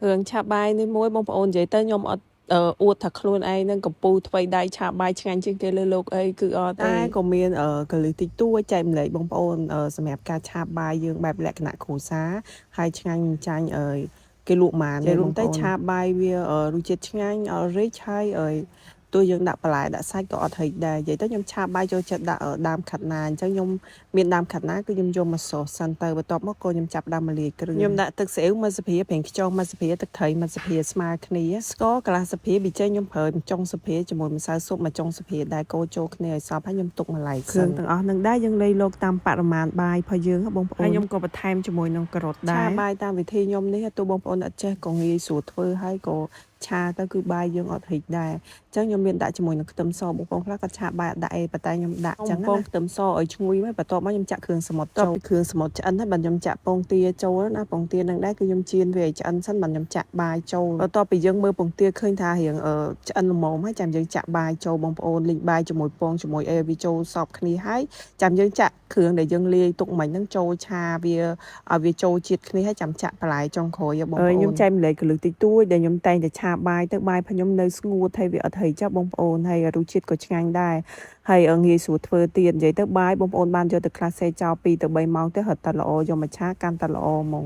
រឿងឆាបាយនេះមួយបងប្អូននិយាយទៅខ្ញុំអត់អួតថាខ្លួនឯងនឹងកំពូថ្មីដៃឆាបាយឆ្ងាញ់ជាងគេលើលោកអីគឺអត់ទេតែក៏មានកលឹះតិចតួចចែកម្លែកបងប្អូនសម្រាប់ការឆាបាយយើងបែបលក្ខណៈគ្រួសារហើយឆ្ងាញ់ចាញ់គេលក់ម៉ានតែរួមទៅឆាបាយវារសជាតិឆ្ងាញ់រីកហើយទោះយើងដាក់បន្លែដាក់សាច់ក៏អត់ហិចដែរនិយាយទៅខ្ញុំឆាបាយចូលចិត្តដាក់ដើមខាត់ណាអញ្ចឹងខ្ញុំមានដើមខាត់ណាគឺខ្ញុំយកមកសូសសិនទៅបន្ទាប់មកក៏ខ្ញុំចាប់ដើមមកលាយគ្រឿងខ្ញុំដាក់ទឹកស៊ីអ៊ីវមួយស្ភាប្រេងខ្យងមួយស្ភាទឹកត្រីមួយស្ភាស្មើគ្នាស្ករកន្លះស្ភាប៊ីចេងខ្ញុំប្រើចុងស្ភាជាមួយម្សៅស៊ុបមួយចុងស្ភាដែរកូរចូលគ្នាឲ្យសព្វហើយខ្ញុំទុកម្លាយគ្រឿងទាំងអស់នឹងដែរយើងលៃលោកតាមបរិមាណបាយរបស់យើងបងប្អូនហើយខ្ញុំក៏បន្ថែមជាមួយនឹងការ៉ុតដែរឆាបាយតាមវិធីខ្ញុំនេះទោះបងប្អូនអត់ចេះក៏ងាយស្រួលធ្វើហើយក៏ឆាទៅគឺបាយយើងអត់ហិចដែរអញ្ចឹងខ្ញុំមានដាក់ជាមួយនឹងខ្ទឹមសបងប្អូនខ្លះក៏ឆាបាយអត់ដាក់អីប៉ុន្តែខ្ញុំដាក់អញ្ចឹងណាខ្ទឹមសឲ្យឈ្ងុយមកបន្ទាប់មកខ្ញុំចាក់គ្រឿងសមុទ្រចូលគ្រឿងសមុទ្រឆ្អិនហើយបើខ្ញុំចាក់ពងទាចូលណាពងទានឹងដែរគឺខ្ញុំចៀនវាឲ្យឆ្អិនសិនបើខ្ញុំចាក់បាយចូលបន្ទាប់ពីយើងមើលពងទាឃើញថារៀងឆ្អិនល្មមហើយចាំយើងចាក់បាយចូលបងប្អូនលីងបាយជាមួយពងជាមួយអីវាចូលសព្វគ្នាហើយចាំយើងចាក់គ្រឿងដែលយើងលាយទុកមិញហ្នឹងចូលឆាវាឲ្យវាចូលជាតិគ្នាហើយចាំចាក់បន្លែចុងក្រោយបងប្អូនខ្ញុំចែកម្លែកកលឹះតិចតួចដែលខ្ញុំតែងតែឆាបាយទៅបាយខ្ញុំនៅស្ងួតហើយវាអត់ហិចចាបងប្អូនហើយរសជាតិក៏ឆ្ងាញ់ដែរហើយងាយស្រួលធ្វើទៀតនិយាយទៅបាយបងប្អូនបានយកទៅក្លាសេចោល2 ទៅ 3 ម៉ោងទៅរត់តែល្អយកមកឆាកាន់តែល្អហ្មង